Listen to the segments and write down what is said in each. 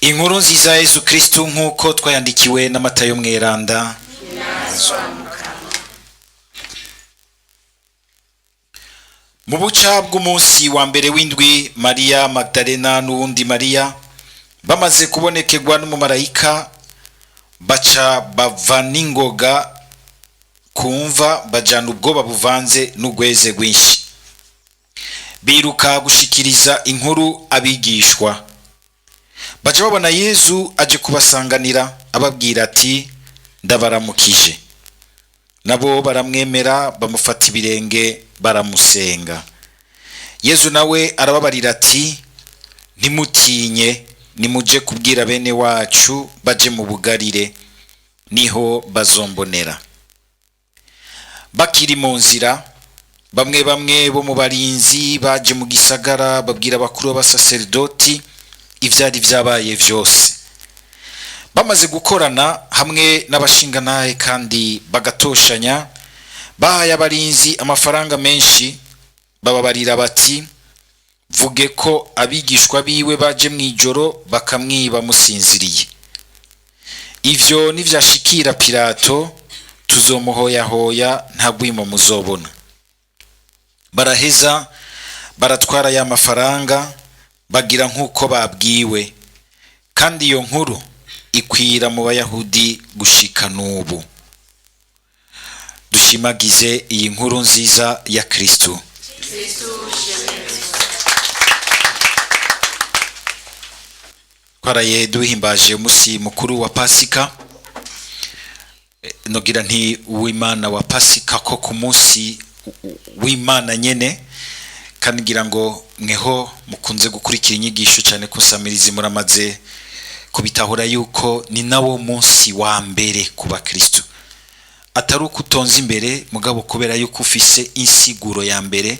Inkuru nziza ya Yesu Kristo nk'uko twayandikiwe na Matayo mweranda. Mu buca bw'umunsi wa mbere w'indwi, Mariya Magdalena n'uwundi Mariya bamaze kubonekerwa n'umumarayika, baca bava n'ingoga kumva, bajana ubwoba buvanze n'ugweze rwinshi, biruka gushikiriza inkuru abigishwa. Baca babona Yesu aje kubasanganira, ababwira ati ndabaramukije. Nabo baramwemera, bamufata ibirenge, baramusenga. Yesu nawe arababarira ati ntimutinye, nimuje kubwira bene wacu baje mu bugarire, niho bazombonera. Bakiri mu nzira, bamwe bo mu barinzi baje mu gisagara babwira abakuru b'abasaserdoti ivyari vyabaye vyose. Bamaze gukorana hamwe n'abashingantahe kandi bagatoshanya, bahaye abarinzi amafaranga menshi, bababarira bati vuge ko abigishwa biwe baje mw'ijoro bakamwiba musinziriye. Ivyo nivyashikira Pilato, tuzomuhoyahoya nta gwimo muzobona. Baraheza baratwara ya mafaranga, bagira nk'uko babwiwe, kandi iyo nkuru ikwira mu Bayahudi gushika n'ubu. Dushimagize iyi nkuru nziza ya Kristo. Twaraye duhimbaje umunsi mukuru wa Pasika, nogira nti uw'Imana wa Pasika ko ku munsi w'Imana nyene, kandi ngira ngo mweho mukunze gukurikira inyigisho cyane kusamiriza muramaze kubitahura yuko ni nawo munsi wa mbere ku bakristo. Atari uko utonze imbere mugabo kubera yuko ufise insiguro ya mbere,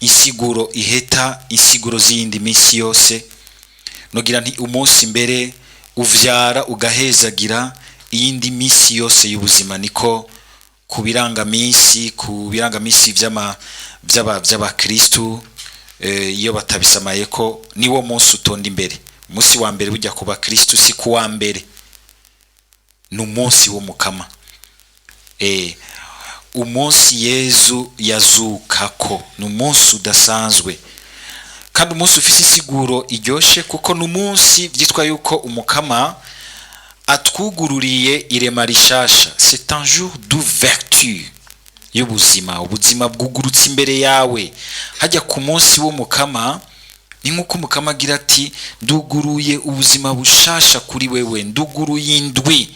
insiguro iheta insiguro z'iyindi minsi yose. Nogira nti umunsi mbere uvyara ugahezagira iyindi minsi yose y'ubuzima. Niko ku birangaminsi vy'abakristo iyo batabisamaye ko niwo munsi utonda imbere. Umunsi wa mbere bujya kuba Kristo si ku wa mbere, n'umunsi wo mukama. Umunsi Yezu yazukako n'umunsi udasanzwe, kandi umunsi ufise insiguro iryoshe, kuko n'umunsi vyitwa yuko umukama atwugururiye irema rishasha. C'est un jour d'ouverture y'ubuzima, ubuzima bwugurutse imbere yawe. Hajya ku munsi w'umukama ni nk'uko umukama agira ati nduguruye ubuzima bushasha kuri wewe, nduguruye indwi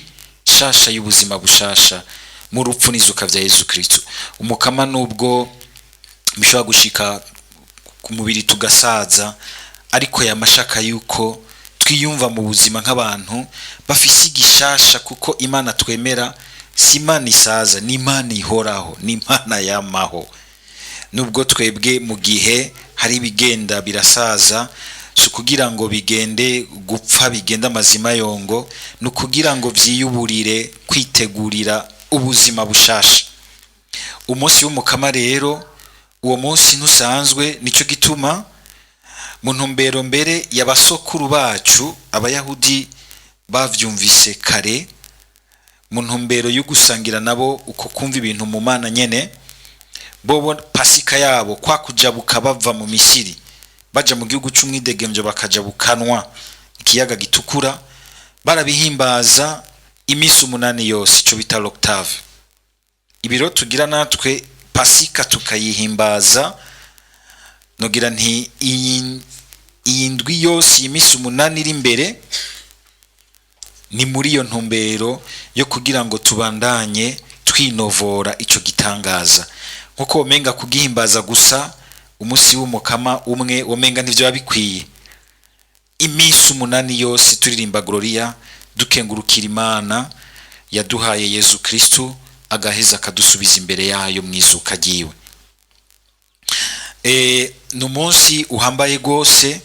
shasha y'ubuzima bushasha mu rupfu n'izuka vya Yesu Kristo. Umukama nubwo bishobora gushika ku mubiri tugasaza, ariko yamashaka yuko twiyumva mu buzima nk'abantu bafise igishasha, kuko Imana twemera si Imana isaza, ni Imana ihoraho, ni Imana yamaho. Nubwo twebwe mu gihe hari ibigenda birasaza, si kugira ngo bigende gupfa, bigenda amazima yongo, ni kugira ngo vyiyuburire kwitegurira ubuzima bushasha. Umunsi w'umukama rero, uwo munsi ntusanzwe, nico gituma mu ntumbero mbere y'abasokuru bacu Abayahudi bavyumvise kare, mu ntumbero yo gusangira nabo uko kumva ibintu mu Mana nyene. Bobo Pasika yabo kwa kujabuka bava mu Misiri baja mu gihugu c'umwidegemvyo, bakajabukanwa ikiyaga gitukura, barabihimbaza imisi 8 yose, ico bita l'octave. Ibiro tugira natwe Pasika tukayihimbaza, nogira nti iyi ndwi yose imisi 8 iri imbere, ni muri iyo ntumbero yo kugira ngo tubandanye twinovora ico gitangaza. Nkuko womenga kugihimbaza gusa umunsi w'umukama umwe, womenga ntivyo bikwiye. Imisi 8 yose turirimba gloria, dukengurukira Imana yaduhaye Yesu Kristo, agaheza akadusubiza imbere yayo mwizuka ryiwe. N'umunsi uhambaye gose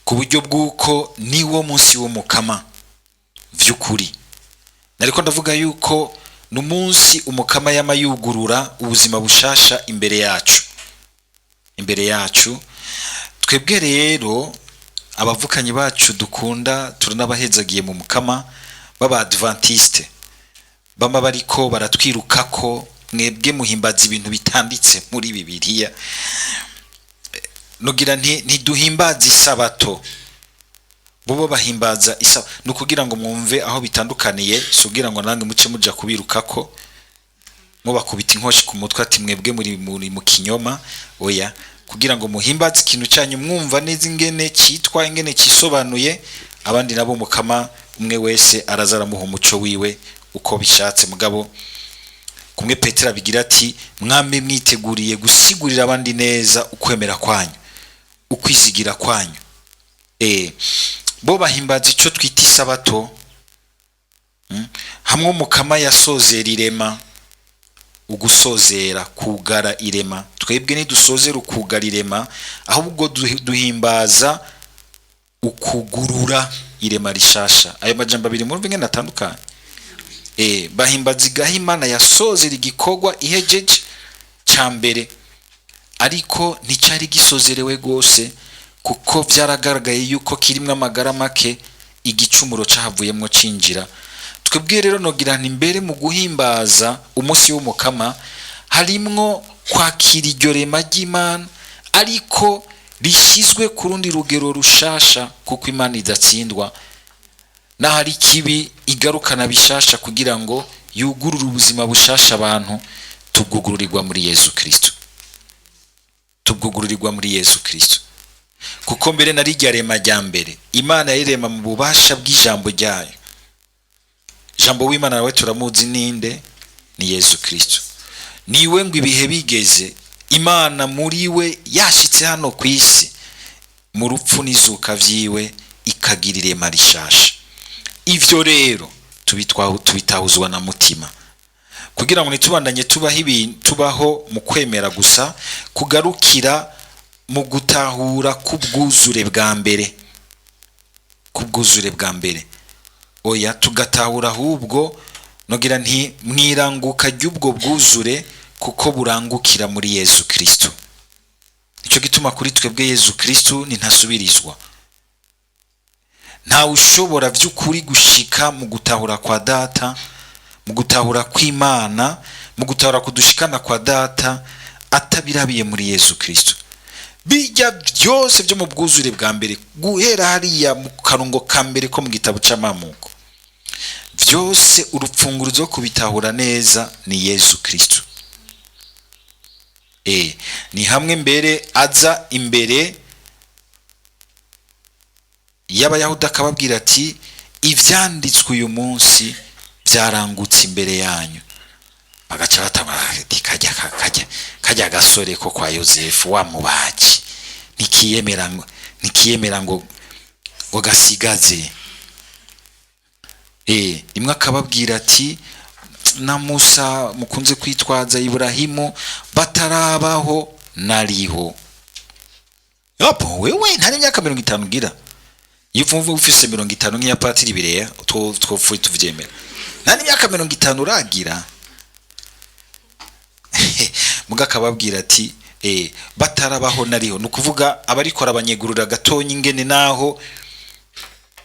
ku buryo bw'uko niwo munsi w'umukama vy'ukuri. Nariko ndavuga yuko n'umunsi umukama yamayugurura ubuzima bushasha imbere yacu. Twebwe rero abavukanyi bacu dukunda turanabahezagiye mu mukama baba adventiste bama bariko baratwirukako mwebwe muhimbaza ibintu bitanditse muri Bibiliya. Nugira ntiduhimbaza isabato, bo bahimbaza isabato. Nukugira ngo mwumve aho bitandukaniye, sugira ngo nange muce muja kubirukako mubakubita inkoshi ku mutwe ati mwebwe muri mu kinyoma. Oya, kugira ngo muhimbaze ikintu cyanyu mwumva neza ingene cyitwa ingene kisobanuye, abandi nabo mukama umwe wese arazaramuha umuco wiwe uko bishatse. Mugabo kumwe Petero abigira ati mwambe mwiteguriye gusigurira abandi neza ukwemera kwanyu, ukwizigira kwanyu. Bo bahimbaza ico twita isabato. Hamwe mukama yasozera irema, ugusozera kugara irema. Twebwe ni dusozera ukugara irema, ahubwo duhimbaza ukugurura irema rishasha. Ayo majambo abiri muri ngene natandukanye. Bahimbaza igahimana yasozera igikorwa ihejeje cyambere, ariko nticari gisozerewe gose kuko byaragaragaye yuko kirimwe amagara make igicumuro cahavuyemwo cinjira. Twebwe rero nogira nti mbere mu guhimbaza umunsi w'umukama harimwo kwakira iryo rema ry'Imana, ariko rishizwe ku rundi rugero rushasha kuko Imana idatsindwa. Na hari kibi igarukana bishasha kugira ngo yugurure ubuzima bushasha abantu. Tubwugururirwa muri Yesu Kristo, tubwugururirwa muri Yesu Kristo. Kuko mbere nari rya rema rya mbere Imana yirema mu bubasha bw'ijambo ryayo. Jambo w'Imana nawe turamuzi ninde? Ni Yesu Kristo. Niwe ngo ibihe bigeze Imana muri we yashitse hano ku isi mu rupfu n'izuka vyiwe ikagira irema rishasha. Ivyo rero tubitahuzwa na mutima kugira ngo nitubandanye tubaho mu kwemera gusa, kugarukira mu gutahura kubwuzure bwa mbere, kubwuzure bwa mbere. Oya, tugatahura ahubwo nogira nti mwiranguka ry'ubwo bwuzure kuko burangukira muri Yesu Kristo. Ico gituma kuri twebwe Yesu Kristo ni ntasubirizwa. Nta ushobora vy'ukuri gushika mu gutahura kwa data, mu gutahura kw'Imana, mu gutahura kudushikana kwa data atabirabiye muri Yesu Kristo. Bijya byose byo mu bwuzure bwa mbere guhera hariya mu karongo ka mbere ko mu gitabo c'Amamuko, byose urupfunguruzo kubitahura neza ni Yesu Kristo. Ni hamwe mbere aza imbere y'Abayahudi akababwira ati ivyanditswe uyu munsi byarangutse imbere yanyu. Bagaca batamara ati kajya gasore ko kwa Yosefu wa mubaji nikiyemera ngo gasigaze. Rimwe akababwira ati na Musa mukunze kwitwaza Ibrahimu batarabaho nariho. Yapo wewe ntari imyaka 50 gira. Yivumva ufise 50 nk'iya Patiri Bireya twofuye tuvyemera. Ntari imyaka 50 uragira. Muga akababwira ati batarabaho nariho. Nukuvuga abarikora abanyegurura gatonyi ingene naho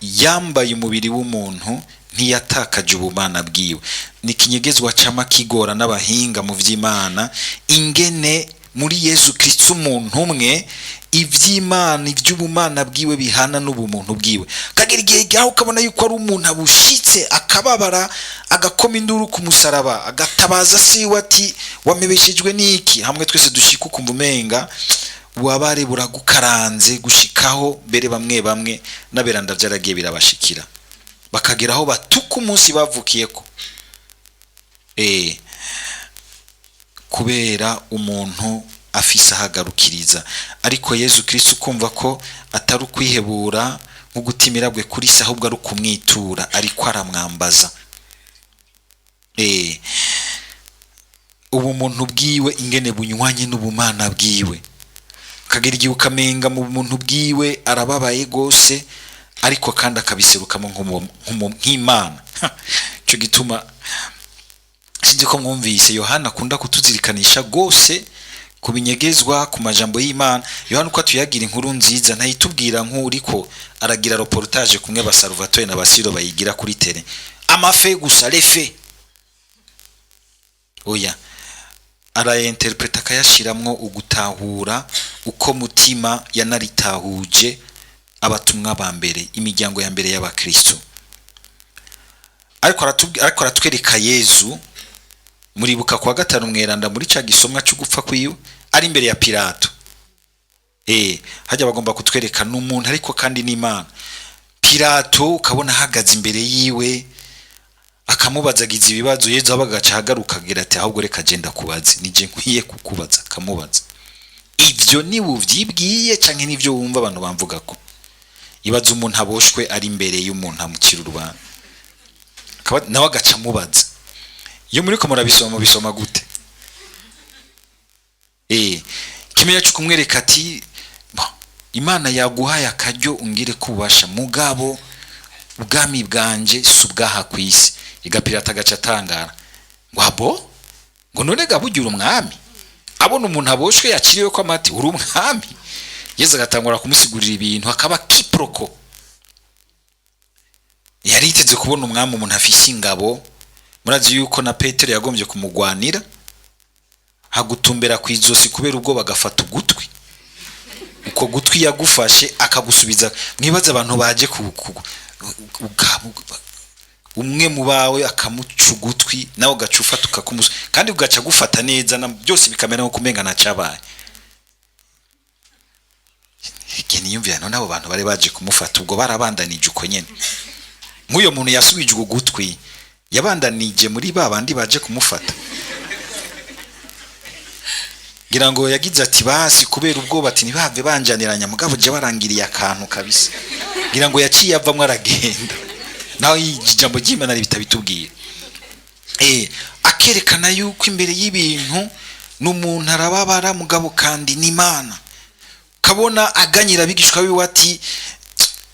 yambaye umubiri w'umuntu ntiyatakaje ubumana bwiwe. Ni kinyegezwa cama kigora n'abahinga mu vy'Imana ingene muri Yesu Kristo umuntu umwe ivy'Imana ivy'ubumana bwiwe bihana n'ubumuntu bwiwe. Kagira igihe gaho ukabona yuko ari umuntu abushitse akababara agakoma induru ku musaraba agatabaza siwe ati wamebeshejwe niki. Hamwe twese dushika ukumva umenga wabare buragukaranze gushikaho mbere bamwe naberanda byaragiye birabashikira bakageraho batuka umunsi bavukiyeko. Kubera umuntu afise ahagarukiriza. Ariko Yesu Kristo kumva ko atari ukwihebura nko gutimirabwe kuri se, ahubwo ari ukumwitura, ariko aramwambaza. Ubu muntu bwiwe ingene bunywanye n'ubumana bwiwe. Kagira igihe ukamenga mu muntu bwiwe arababaye gose, ariko kandi akabiserukamo nk'Imana. Cyo gituma sinzi ko mwumvise Yohana akunda kutuzirikanisha gose kubinyegezwa ku majambo y'Imana. Yohana uko tuyagira inkuru nziza ntayitubwira nk'uriko aragira reportage kumwe ba Salvatore na Basiro bayigira kuri tele amafe gusa lefe oya arayinterpreta akayashiramwo ugutahura uko mutima yanaritahuje abatumwa ba mbere, imiryango ya mbere y'abakristo. Ariko aratwereka Yezu muribuka kwa gatanu mweranda muri ca gisomwa cyo gupfa kwiwe ari imbere ya Pilato. Hajya bagomba kutwereka n'umuntu ariko kandi n'Imana. Pilato ukabona hagaze imbere yiwe akamubazagiza ibibazo, Yezu abagaca hagaruka agira ati ahubwo reka agenda kubaza, nije nkwiye kukubaza. Akamubaza ivyo ni uvyibwiye canke nivyo wumva abantu bamvuga ko ibaza umuntu aboshwe ari imbere y'umuntu amukira urubanza, nawe agaca mubaza. Iyo muri ko murabisoma bisoma gute? Kimenya cyo kumwereka ati Imana yaguhaye akaryo ungire kubasha mugabo ubwami bwanje subwaha kwisi. Igapirata gaca atangara ngo abo ngo none gabugira umwami, abona umuntu aboshwe yakiriwe ko amati uri umwami. Yesu agatangura kumusigurira ibintu akaba kiproko. Yari yiteze kubona umwami umuntu afise ingabo. Murazi yuko na Petero yagombye kumugwanira hagutumbera kwizosi kubera ubwo bagafata ugutwi, uko gutwi yagufashe akagusubiza. Mwibaza abantu baje umwe mu bawe akamuca ugutwi nawe gacufata ukakumusa kandi ugaca gufata neza na byose bikamera nko kumenga na cabaye. Ikindi yumvira none abo bantu bari baje kumufata ubwo barabandanije uko nyene. Nk'uyo muntu yasubije ugutwi yabandanije muri babandi baje kumufata. Gira ngo yagize ati basi kubera ubwoba ati nibave banjaniranya mugabo je barangiriye akantu kabisa. Gira ngo yaciye avamwe aragenda. Naho ijambo ry'Imana ribitabitubwiye. Akerekana yuko imbere y'ibintu n'umuntu arababara mugabo kandi n'Imana. Kabona aganyira bigishwa biwe ati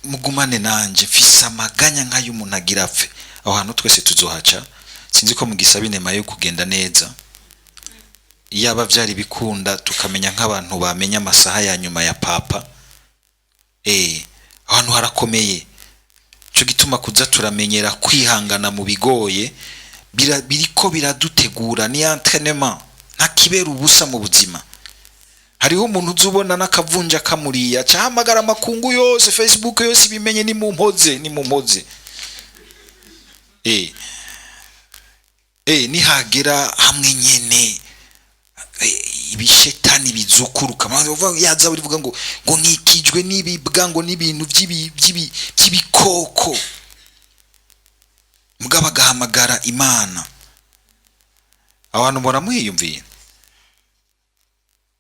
mugumane nanje mfise amaganya nk'ay'umuntu agira apfe. Aho hantu twese tuzohaca. Sinzi ko mugisaba inema yo kugenda neza. Yaba vyari bikunda tukamenya nk'abantu bamenya amasaha ya nyuma ya papa. Ahantu harakomeye. Cyo gituma kuza turamenyera kwihangana mu bigoye biriko biradutegura ni entraînement nta kibera ubusa mu buzima. Hariho umuntu uzubona nakavunja kamuriya cahamagara amakungu yose Facebook yose bimenye ni mu mpoze. Nihagera hamwe nyene ibishetani bizukuruka yaza burivuga ngo nkikijwe n'ibibwa ngo n'ibintu by'ibikoko mugabo agahamagara Imana. Abantu boramwiyumviye.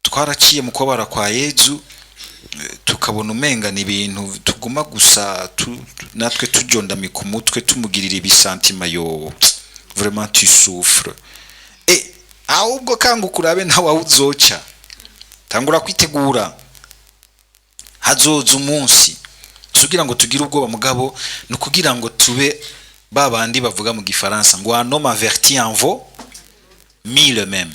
Twaraciye mu kubara kwa Yezu tukabona umenga ni ibintu tuguma gusa natwe tujondami ku mutwe tumugirira ibisantima yo vraiment tu souffres. Ahubwo kanga ukurabe nawe uzoca tangura kwitegura hazoza umunsi sugira ngo tugire ubwoba mugabo no kugira ngo tube babandi bavuga mu gifaransa ngo un homme averti en vaut mille même.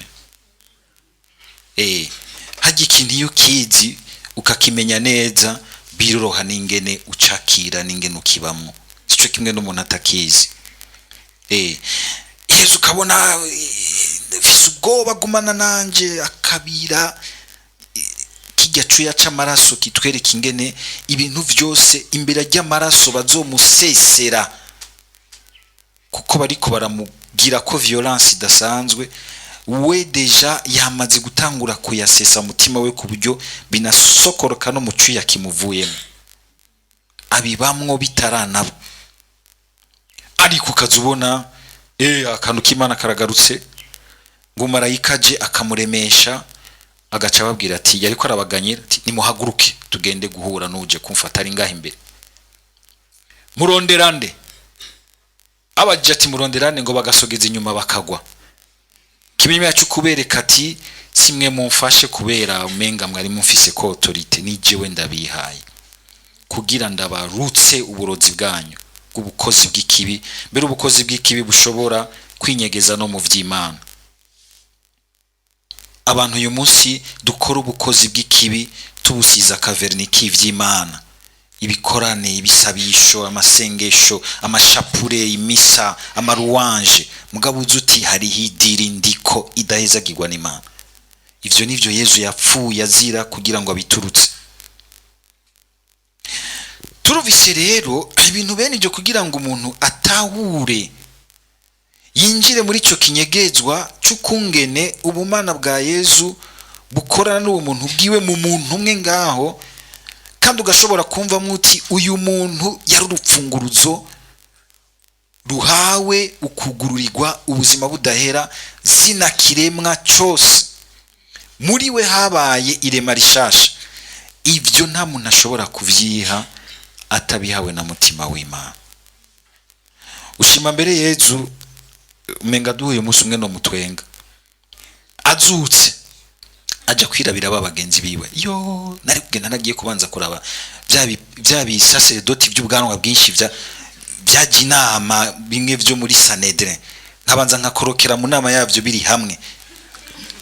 Haje ikintu iyo kizi ukakimenya neza biroroha n'ingene ucakira n'ingene ukibamo. Sico kimwe n'umuntu atakizi. Yesu kabona fise ubwoba gumana nanje akabira kijya cuya c'amaraso kitwereka ingene ibintu vyose imbere y'amaraso bazomusesera kuko bariko baramugira ko violence idasanzwe. We deja yamaze gutangura kuyasesa mutima we ku buryo binasokoroka no mucuya kimuvuyemo abibamwo bitaranabo. Ariko kazubona akantu k'Imana karagarutse ngo marayika je akamuremesha agaca babwira ati yariko arabaganyira ati nimuhaguruke tugende guhura n'uje kumfata ari ngaho imbere. Muronderande abaje ati muronderane ngo bagasogeza inyuma bakagwa. Kimenya cyo kubereka ati simwe mumfashe kubera umenga mwari mumfise ko autorité ni jewe ndabihaye kugira ndabarutse uburozi bwanyu bw'ubukozi bw'ikibi. Mbere ubukozi bw'ikibi bushobora kwinyegeza no mu vy'Imana. abantu uyu munsi dukora ubukozi bw'ikibi tubusiza akaverni k'ivy'Imana, ibikorane, ibisabisho, amasengesho, amashapure, imisa, amaruwanje, mugabo uzuti hari hidiri ndiko idahezagirwa n'Imana. Ivyo nivyo Yesu yapfuye azira kugira ngo abiturutse. Turuvise rero ibintu bene ibyo kugira ngo umuntu atahure yinjire muri cyo kinyegezwa cy'ukungene ubumana bwa Yesu bukorana n'uwo muntu bwiwe mu muntu umwe ngaho, kandi ugashobora kumva muti uyu muntu yari urupfunguruzo ruhawe ukugururirwa ubuzima budahera zina kiremwa cyose, muri we habaye irema rishasha. Ivyo nta muntu ashobora kuvyiha atabihawe na mutima w'Imana. Ushima mbere Yesu umenga duhuye umunsi umwe no mutwenga azutse aja kwirabira babagenzi biwe. Yo nari kugenda nagiye kubanza kuraba bya bisaserdoti by'ubwanwa bwinshi byaje inama bimwe byo muri Sanedre, nkabanza nkakorokera mu nama yavyo biri hamwe,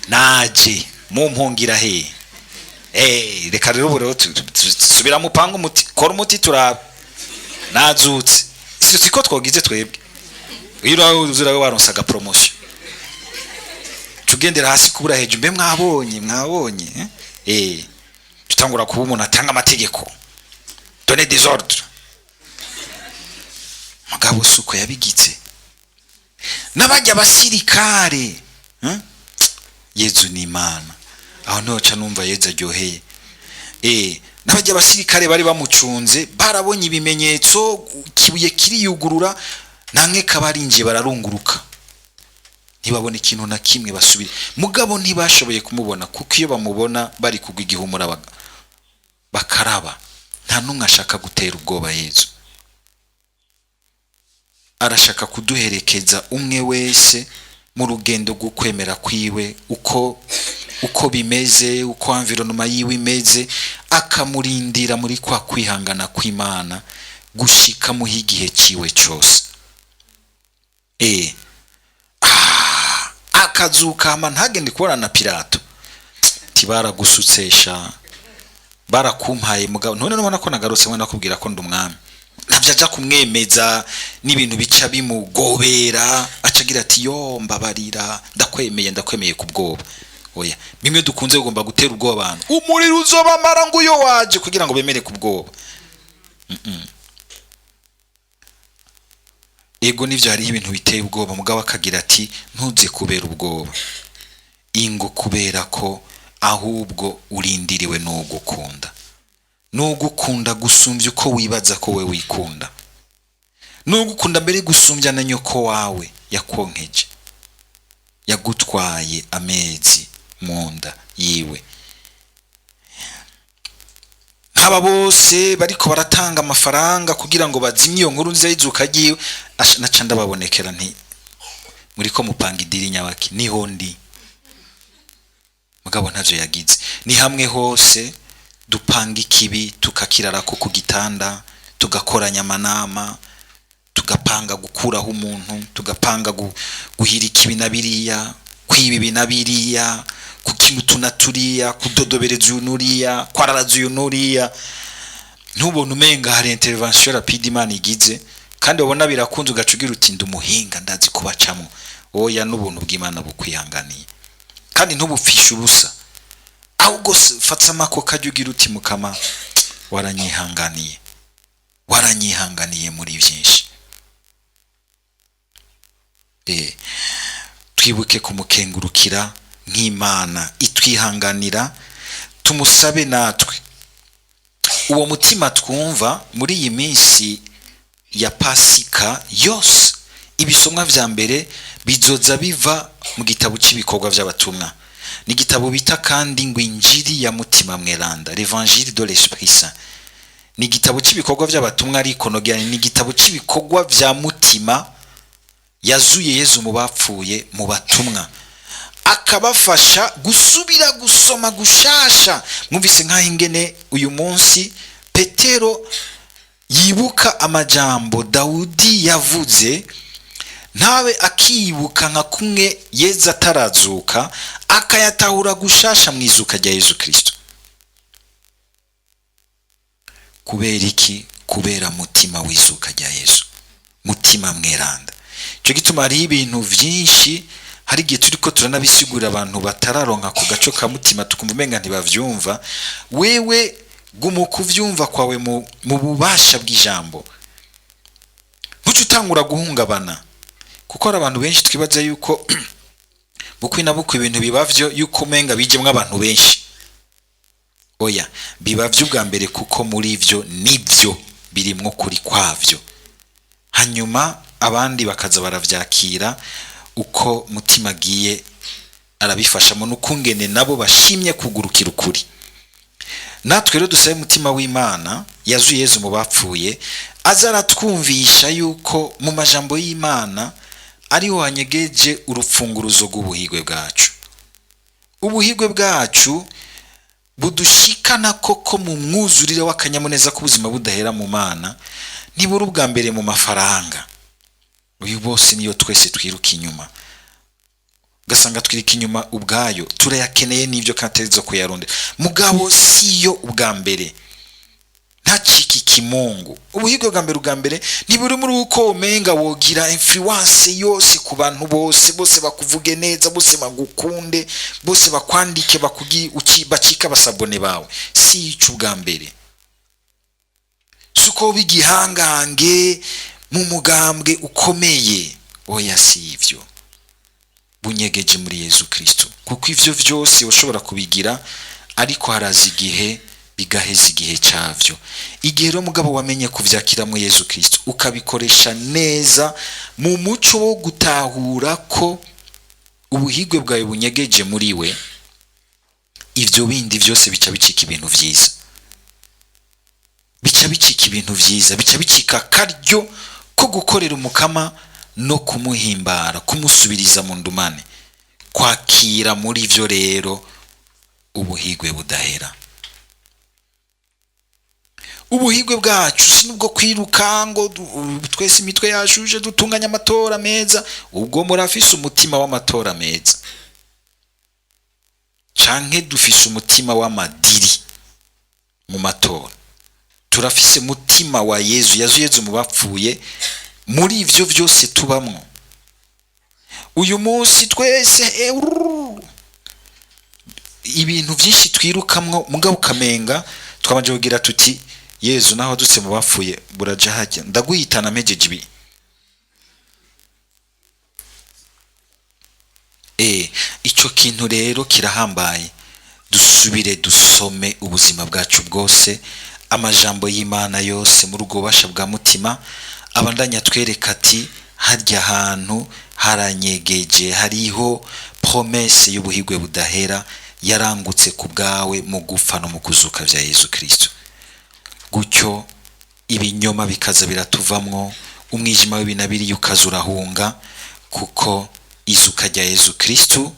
naje mu mpongira he reka rero buro subira mu pango muti kora umuti turaba nazutse siko twogize twebwe iraho uzirawe waronsaga promotion tugendera hasi kubura heje mbe mwabonye tutangura kuba umuntu atanga amategeko donner des ordres, mugabo suko yabigize nabajya abasirikare. Yesu ni Imana, aho noca numva Yesu aryoheye. Nabajya abasirikare bari bamucunze barabonye ibimenyetso, kibuye kiriyugurura nange kabarinje bararunguruka, ntibabone ikintu na kimwe basubire. Mugabo ntibashoboye kumubona kuko iyo bamubona bari kugwa igihumura bakaraba. Nta numwe ashaka gutera ubwoba Yesu, arashaka kuduherekeza umwe wese mu rugendo rwo kwemera kwiwe, uko bimeze, uko environnement yiwe imeze, akamurindira muri kwa kwihangana kw'Imana gushika mu higihe ciwe cyose. Akazuka ama ntagende kubona na Pilato tibara gusutsesha barakumpaye mugabo none nubona ko nagarutse mwe nakubwira ko ndumwami, navyaja kumwemeza n'ibintu bica bimugobera acagira ati yo mbabarira ndakwemeye kubwoba. Oya bimwe dukunze ugomba gutera ubwoba abantu, umuriro uzobamara ngo uyo waje kugira ngo bemere kubwoba. Ego nivyo hari ibintu biteye ubwoba, mugabo akagira ati ntuze kubera ubwoba, ingo kubera ko ahubwo urindiriwe n'ugukunda gusumbya uko wibaza ko we wikunda, n'ugukunda mbere gusumbya na nyoko wawe yakonkeje yagutwaye amezi munda yiwe. Haba bose bariko baratanga amafaranga kugira ngo bazimye iyo nkuru nziza y'izuka giwe, naca ndababonekera nti muri ko mupanga idiri nyabaki niho ndi. Mugabo ntavyo yagize, ni hamwe hose dupanga ikibi tukakirara ko ku gitanda, tugakoranya amanama, tugapanga gukuraho umuntu, tugapanga guhira ikibi na biriya, kwiba ibi na biriya, kukimutu na turiya, kudodobereza unuriya, kwararaza unuriya. Ntubone umenga hari intervention rapide Imana igize, kandi ubona birakunze ugacugira uti ndumuhinga ndazi kubacamo. Oya n'ubuntu bw'Imana bukwihanganiye, kandi ntubupfisha ubusa, ahubwo fatsa amako kajugira uti Mukama waranyihanganiye muri byinshi. Twibuke kumukengurukira nk'Imana itwihanganira, tumusabe natwe uwo mutima twumva muri iyi minsi ya Pasika yose. Ibisomwa vya mbere bizoza biva mu gitabo cy'ibikorwa by'abatumwa, ni gitabo bita kandi ngo injiri ya mutima mweranda, l'Evangile de l'Esprit Saint. Ni gitabo cy'ibikorwa by'abatumwa ariko nogene ni gitabo cy'ibikorwa vya mutima yazuye Yesu mu bapfuye mu batumwa, akabafasha gusubira gusoma gushasha. Mwumvise nkaho ingene uyu munsi Petero yibuka amajambo Daudi yavuze ntawe akibuka nka kumwe Yezu atarazuka akayatahura gushasha mu izuka rya Yezu Kristo. Kubera iki? Kubera mutima w'izuka rya Yezu, mutima mweranda. Cyo gituma hari ibintu vyinshi, hari igihe turiko turanabisigura abantu batararonka ku gaco ka mutima tukumva umenga ntibavyumva. Wewe gumu kuvyumva kwawe mu bubasha bw'ijambo, buca utangura guhungabana, kuko hari abantu benshi twibaza yuko bukwi na bukwi ibintu bibavyo yuko umenga bijemwe abantu benshi. Oya, bibavyo ubwa mbere kuko muri ivyo nivyo birimwo kuri kwavyo, hanyuma abandi bakaza baravyakira uko mutima agiye arabifashamo n'ukungene nabo bashimye kugurukira ukuri. Natwe rero dusabe mutima w'Imana yazuye Yezu mu bapfuye azaratwumvisha yuko mu majambo y'Imana ariho hanyegeje urupfunguruzo rw'ubuhigwe bwacu. Ubuhigwe bwacu budushikana koko mu mwuzurire w'akanyamuneza k'ubuzima budahera mu Mana, nibura ubwa mbere mu mafaranga. Uyu bose niyo twese twiruka inyuma, gasanga twirika inyuma ubwayo, turayakeneye n'ivyo katezo kuyarondera, mugabo siyo ubwa mbere. Ntaciki kimungu ubuhigwe bwa mbere niburi muri uko umenga wogira influence yose ku bantu bose bakuvuge neza, bose bagukunde, bose bakwandike bakugi bacika basabone bawe. Si ico ubwa mbere, suko bigihangange mu mugambwe ukomeye. Oya, si ivyo bunyegeje muri Yezu Kristo, kuko ivyo vyose ushobora kubigira ariko harazi igihe bigaheza igihe cyavyo. Igihe rero mugabo wamenye kuvyakira mu Yezu Kristo ukabikoresha neza mu muco wo gutahura ko ubuhigwe bwawe bunyegeje muri we, ivyo bindi vyose bica bicika ibintu vyiza, bica bicika karyo ko gukorera umukama no kumuhimbara, kumusubiriza mu ndumane, kwakira muri ivyo rero ubuhigwe budahera. Ubuhigwe bwacu sinubwo kwiruka ngo twese imitwe yashuje dutunganya amatora meza, ubwo murafise umutima w'amatora meza, canke dufise umutima w'amadiri mu matora. Turafise mutima wa Yezu, Yezu mu bapfuye. Muri ivyo vyose tubamwo uyu munsi twese ibintu vyinshi twirukamwo, mugabo kamenga twamaje kugira tuti Yezu naho dutse mu bapfuye buraja hajya, ndaguhitana mejeje ibi. Ico kintu rero kirahambaye. Dusubire dusome ubuzima bwacu bwose, amajambo y'Imana yose muri ubwo bubasha bwa mutima, abandanya twereka ati harya hantu haranyegeje, hariho promesse y'ubuhigwe budahera yarangutse ku bwawe mu gupfa no mu kuzuka vya Yezu Kristo. Gutyo ibinyoma bikaza biratuvamwo, umwijima w'ibinabiri ukazurahunga, kuko izuka rya Yezu Kristo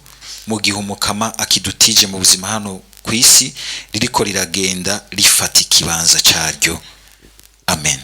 mu gihe umukama akidutije mu buzima hano kwisi ririko riragenda rifata ikibanza caryo. Amen.